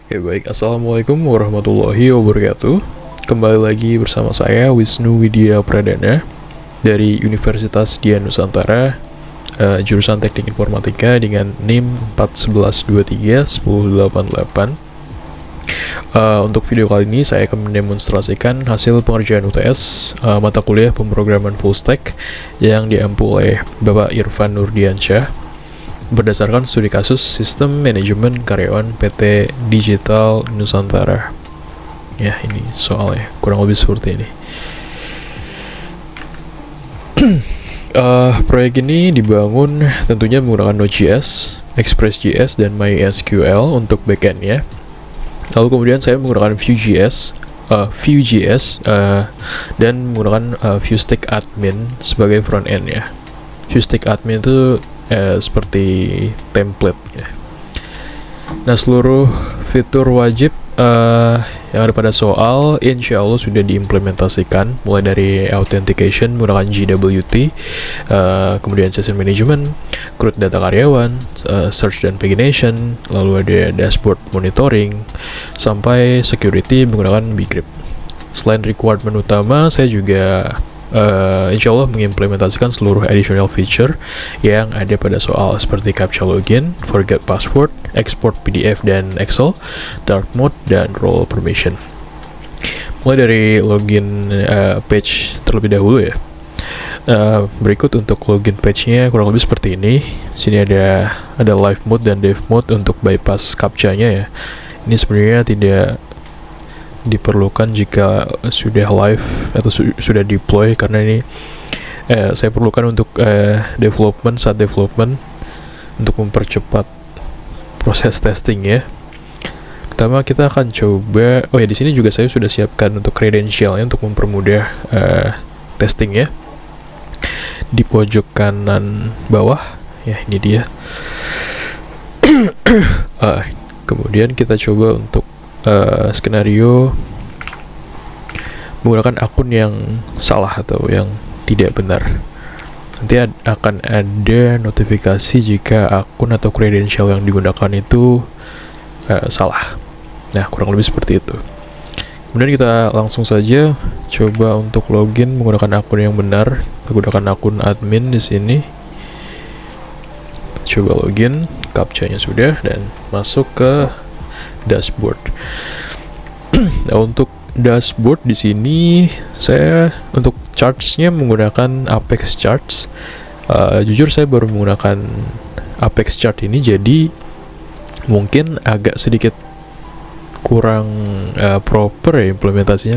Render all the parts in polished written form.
Oke baik, Assalamualaikum warahmatullahi wabarakatuh. Kembali lagi bersama saya Wisnu Widya Pradana dari Universitas Dian Nusantara, jurusan Teknik Informatika dengan NIM 411231088. Untuk video kali ini saya akan mendemonstrasikan hasil pengerjaan UTS mata kuliah pemrograman full stack yang diampu oleh Bapak Irfan Nurdiansyah berdasarkan studi kasus Sistem Manajemen Karyawan PT Digital Nusantara. Ya, ini soalnya kurang lebih seperti ini. Proyek ini dibangun tentunya menggunakan Node.js, Express.js, dan MySQL untuk backend-nya. Lalu kemudian saya menggunakan Vue.js, dan menggunakan VueStack Admin sebagai front-end-nya. VueStack Admin itu seperti template ya. Nah, seluruh fitur wajib yang ada pada soal insya Allah sudah diimplementasikan, mulai dari authentication menggunakan JWT, kemudian session management, CRUD data karyawan, search dan pagination, lalu ada dashboard monitoring, sampai security menggunakan bgrip. Selain requirement utama, saya juga insya Allah mengimplementasikan seluruh additional feature yang ada pada soal seperti captcha login, forget password, export PDF dan Excel, dark mode, dan role permission. Mulai dari login page terlebih dahulu ya. Berikut untuk login page-nya kurang lebih seperti ini. Sini ada live mode dan dev mode untuk bypass captcha-nya ya. Ini sebenarnya tidak diperlukan jika sudah live atau sudah deploy, karena ini saya perlukan untuk saat development untuk mempercepat proses testing ya. Pertama kita akan coba, di sini juga saya sudah siapkan untuk credentialnya untuk mempermudah testing ya. Di pojok kanan bawah ya, ini dia. Kemudian kita coba untuk skenario menggunakan akun yang salah atau yang tidak benar. Nanti akan ada notifikasi jika akun atau kredensial yang digunakan itu salah. Nah, kurang lebih seperti itu. Kemudian kita langsung saja coba untuk login menggunakan akun yang benar. Kita gunakan akun admin di sini. Coba login, captcha-nya sudah, dan masuk ke dashboard. Nah, untuk dashboard di sini saya untuk charts-nya menggunakan Apex Charts. Jujur saya baru menggunakan Apex Chart ini, jadi mungkin agak sedikit kurang proper ya implementasinya,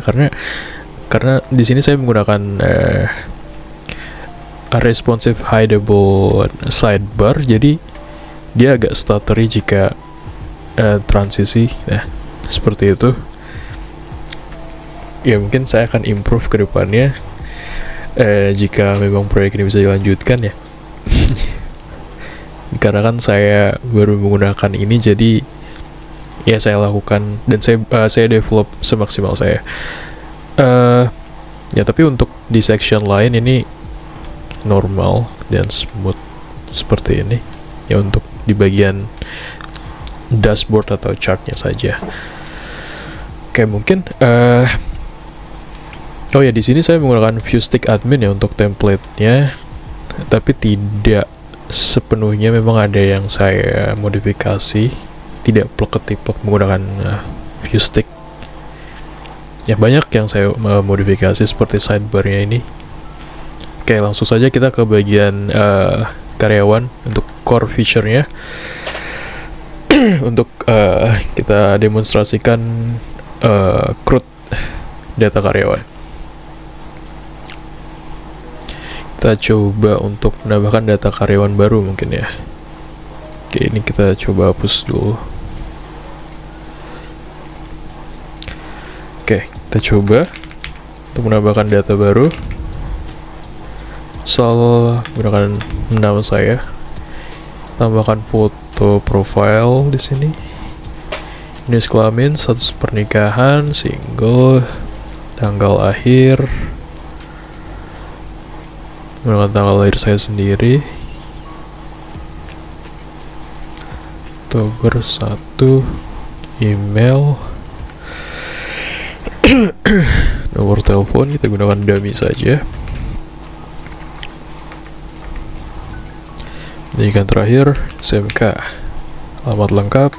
karena di sini saya menggunakan responsive hideable sidebar, jadi dia agak stuttery jika transisi. Nah, seperti itu ya. Mungkin saya akan improve ke depannya jika memang proyek ini bisa dilanjutkan ya. Karena kan saya baru menggunakan ini, jadi ya saya lakukan dan saya develop semaksimal saya. Ya, tapi untuk di section lain ini normal dan smooth seperti ini ya, untuk di bagian dashboard atau chartnya saja. Oke, mungkin di sini saya menggunakan VueStack Admin ya untuk template-nya, tapi tidak sepenuhnya, memang ada yang saya modifikasi, tidak plek-ketiplek menggunakan VueStack. Ya, banyak yang saya modifikasi seperti sidebar-nya ini. Oke, langsung saja kita ke bagian karyawan untuk core feature-nya. Untuk kita demonstrasikan CRUD data karyawan. Kita coba untuk menambahkan data karyawan baru mungkin ya. Oke, ini kita coba hapus dulu. Oke, kita coba untuk menambahkan data baru. Gunakan nama saya. Tambahkan foto profile di sini. Jenis kelamin, status pernikahan, single, tanggal lahir, menggunakan tanggal lahir saya sendiri, Oktober 1 email, nomor telepon kita gunakan dummy saja. Pendidikan terakhir SMK, alamat lengkap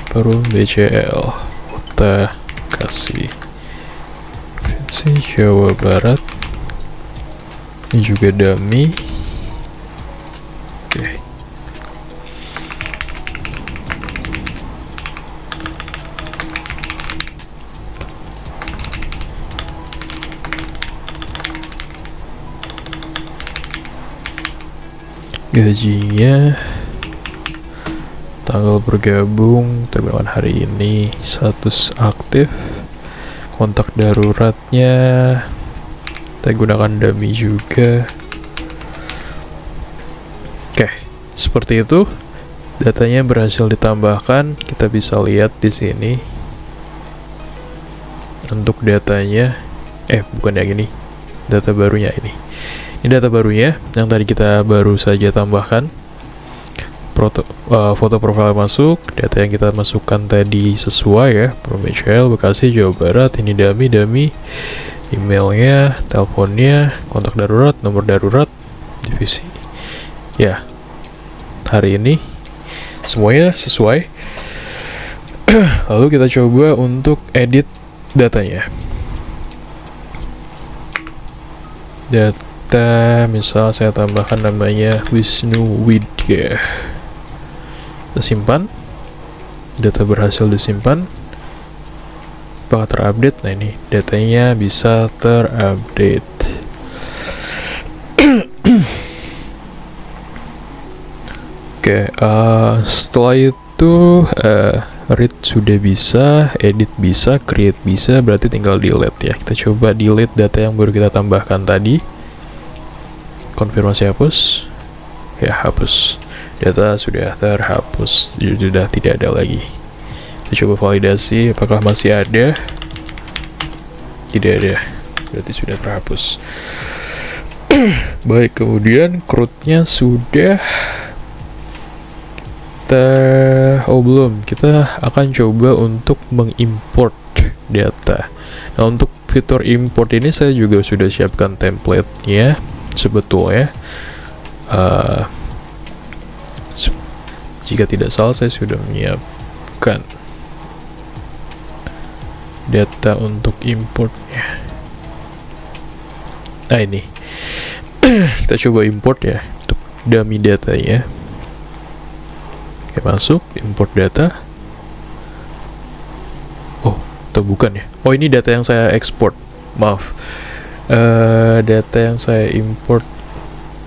Perum BCL, Kota Bekasi, Provinsi Jawa Barat. Ini juga dummy. Oke. Gajinya, tanggal bergabung, terbilang hari ini, status aktif, kontak daruratnya kita gunakan dummy juga. Oke, seperti itu datanya berhasil ditambahkan. Kita bisa lihat di sini untuk datanya, bukan yang ini, data barunya ini. Ini data barunya yang tadi kita baru saja tambahkan. Foto profil masuk, data yang kita masukkan tadi sesuai ya, Perum BCL Bekasi Jawa Barat. Ini dummy, emailnya, teleponnya, kontak darurat, nomor darurat, divisi. Ya, hari ini semuanya sesuai. Lalu kita coba untuk edit datanya. Misal saya tambahkan namanya Wisnu Widya. Kita simpan. Data berhasil disimpan. Apakah terupdate? Nah, ini datanya bisa terupdate. Oke, setelah itu read sudah bisa, edit bisa, create bisa, berarti tinggal delete ya. Kita coba delete data yang baru kita tambahkan tadi. Konfirmasi hapus. Ya, hapus. Data sudah terhapus, sudah tidak ada lagi. Kita coba validasi apakah masih ada. Tidak ada, berarti sudah terhapus. Baik, kemudian CRUD-nya sudah belum. Kita akan coba untuk mengimport data. Nah, untuk fitur import ini saya juga sudah siapkan template-nya sebetulnya. Jika tidak salah saya sudah menyiapkan data untuk importnya. Nah, ini kita coba import ya untuk dummy datanya. Oke, masuk import data. Oh, atau bukan ya? Oh, ini data yang saya export. Maaf. Data yang saya import,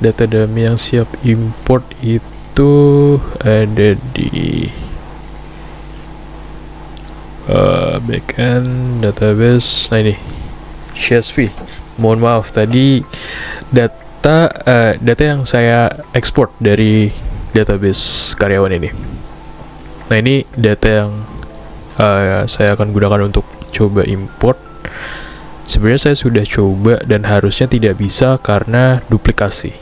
data dummy yang siap import itu ada di backend database. Nah, ini CSV. Mohon maaf tadi data yang saya ekspor dari database karyawan ini. Nah, ini data yang saya akan gunakan untuk coba import. Sebenarnya saya sudah coba dan harusnya tidak bisa karena duplikasi.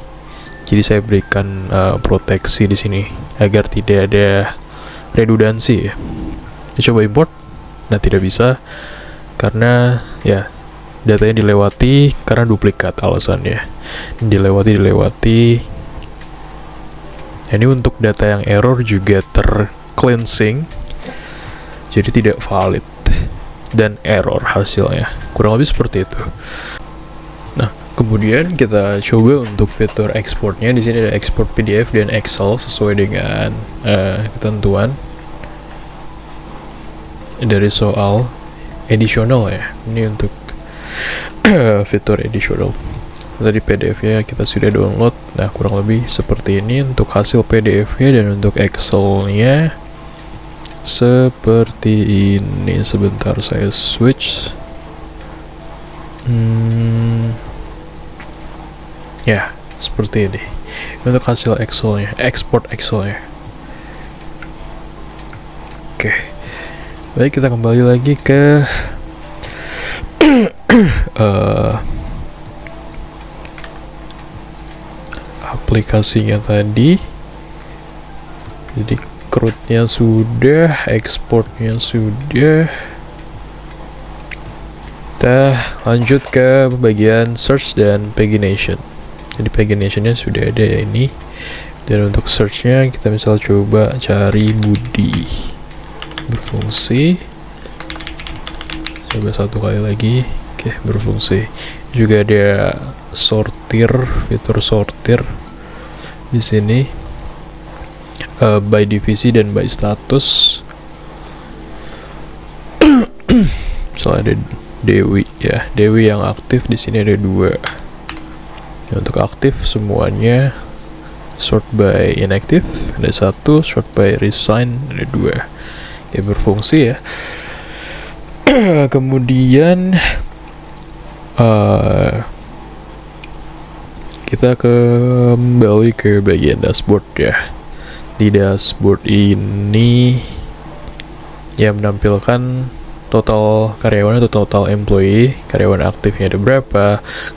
Jadi saya berikan proteksi di sini agar tidak ada redundansi ya. Kita coba import. Nah, tidak bisa karena ya datanya dilewati karena duplikat alasannya. Dilewati. Ini untuk data yang error juga tercleansing, jadi tidak valid dan error hasilnya. Kurang lebih seperti itu. Nah, kemudian kita coba untuk fitur exportnya. Di sini ada export PDF dan Excel sesuai dengan ketentuan dari soal additional ya. Ini untuk fitur additional. Tadi PDF-nya kita sudah download. Nah, kurang lebih seperti ini untuk hasil PDF-nya, dan untuk Excel-nya seperti ini. Sebentar saya switch. Ya, seperti ini. Untuk hasil Excel-nya, export Excel-nya. Oke. Baik, kita kembali lagi ke aplikasinya tadi. Jadi recruitnya sudah, exportnya sudah. Kita lanjut ke bagian search dan pagination. Jadi paginationnya sudah ada ya ini. Dan untuk searchnya kita misal coba cari Budi, berfungsi. Coba satu kali lagi. Oke, berfungsi. Juga ada sortir, fitur sortir di sini, by divisi dan by status. Soalnya ada Dewi ya, Dewi yang aktif di sini ada 2. Untuk aktif semuanya sort by inactive ada 1, sort by resign ada 2. Ya, berfungsi ya. Kemudian kita kembali ke bagian dashboard ya. Di dashboard ini yang menampilkan total karyawan atau total employee, karyawan aktifnya ada berapa,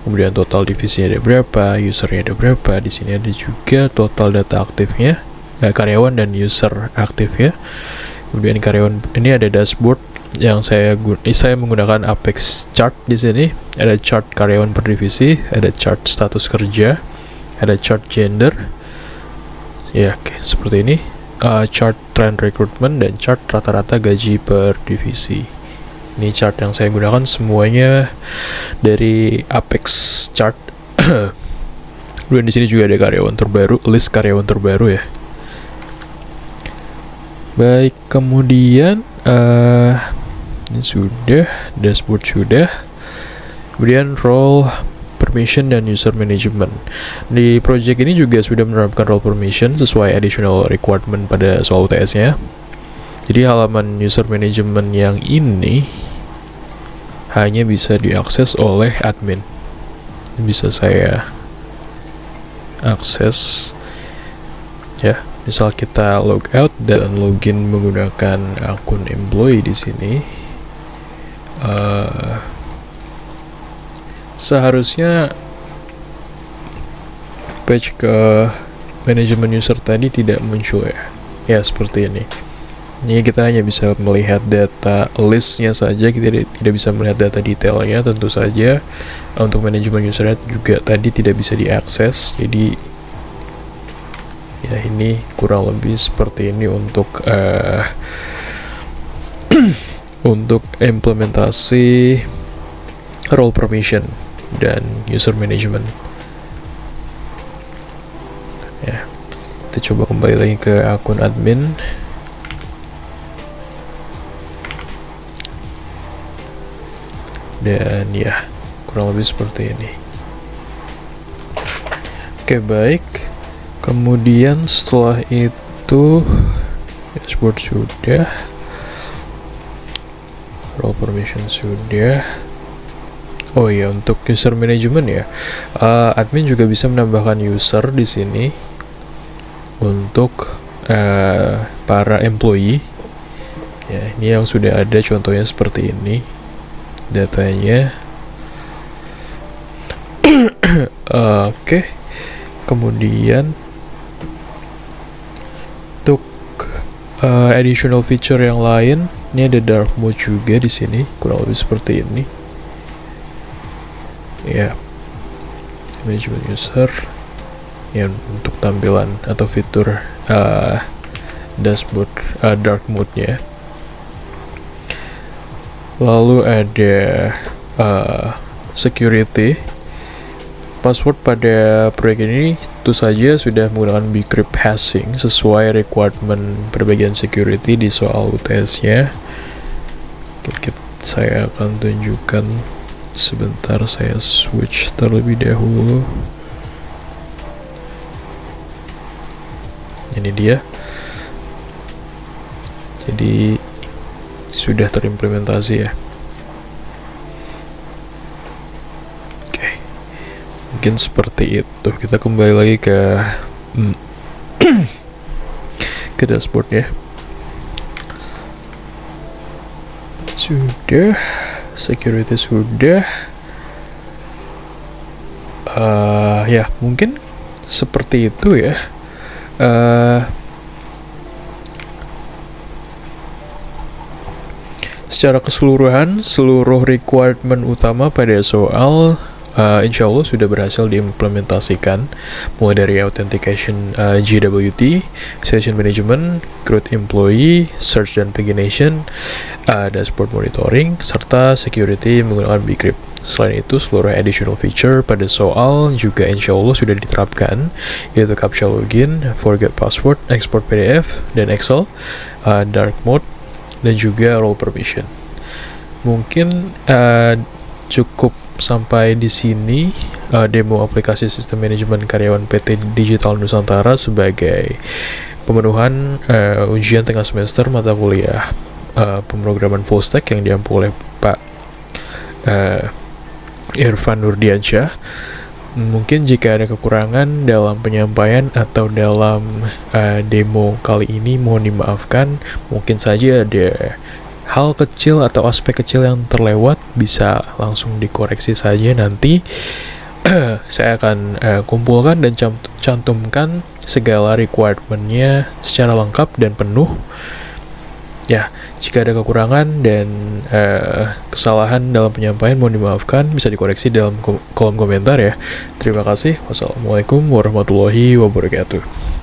kemudian total divisinya ada berapa, usernya ada berapa. Di sini ada juga total data aktifnya, karyawan dan user aktifnya. Kemudian karyawan ini ada dashboard yang saya menggunakan Apex chart. Di sini ada chart karyawan per divisi, ada chart status kerja, ada chart gender. Ya, oke, seperti ini. Chart trend recruitment dan chart rata-rata gaji per divisi. Ini chart yang saya gunakan semuanya dari Apex chart. Kemudian di sini juga ada karyawan terbaru, list karyawan terbaru ya. Baik, kemudian ini sudah, dashboard sudah. Kemudian role, permission, dan user management. Di project ini juga sudah menerapkan role permission sesuai additional requirement pada soal UTS-nya. Jadi halaman user management yang ini hanya bisa diakses oleh admin. Bisa saya akses ya. Misal kita logout dan login menggunakan akun employee di sini. Seharusnya page ke manajemen user tadi tidak muncul ya. Ya, seperti ini. Ini kita hanya bisa melihat data listnya saja, kita tidak bisa melihat data detailnya. Tentu saja untuk manajemen usernya juga tadi tidak bisa diakses. Jadi ya, ini kurang lebih seperti ini untuk untuk implementasi role permission dan user management. Ya, kita coba kembali lagi ke akun admin. Dan ya, kurang lebih seperti ini. Oke, baik. Kemudian setelah itu dashboard sudah, role permission sudah. Oh iya, untuk user management ya, admin juga bisa menambahkan user di sini untuk para employee. Ya, ini yang sudah ada contohnya seperti ini datanya. Oke. Kemudian untuk additional feature yang lain, ini ada dark mode juga di sini, kurang lebih seperti ini. Ya, management user ya, untuk tampilan atau fitur dashboard dark mode-nya. Lalu ada security. Password pada proyek ini tentu saja sudah menggunakan bcrypt hashing sesuai requirement perbagian security di soal UTS-nya. Saya akan tunjukkan sebentar, saya switch terlebih dahulu. Ini dia. Jadi sudah terimplementasi ya. Mungkin seperti itu. Kita kembali lagi ke ke dashboard ya. Sudah, security sudah. Ya, mungkin seperti itu ya. secara keseluruhan, seluruh requirement utama pada soal insya Allah sudah berhasil diimplementasikan, mulai dari authentication GWT, session management, create employee, search dan pagination, dashboard monitoring, serta security menggunakan bcrypt. Selain itu, seluruh additional feature pada soal juga insya Allah sudah diterapkan, yaitu captcha login, forget password, export PDF dan Excel, dark mode, dan juga role permission. Mungkin cukup sampai di sini demo aplikasi sistem manajemen karyawan PT Digital Nusantara sebagai pemenuhan ujian tengah semester mata kuliah pemrograman full stack yang diampu oleh Pak Irfan Nurdiansyah. Mungkin jika ada kekurangan dalam penyampaian atau dalam demo kali ini, mohon dimaafkan. Mungkin saja ada hal kecil atau aspek kecil yang terlewat, bisa langsung dikoreksi saja nanti. Saya akan kumpulkan dan cantumkan segala requirement-nya secara lengkap dan penuh. Ya, jika ada kekurangan dan kesalahan dalam penyampaian, mohon dimaafkan, bisa dikoreksi dalam kolom komentar ya. Terima kasih. Wassalamualaikum warahmatullahi wabarakatuh.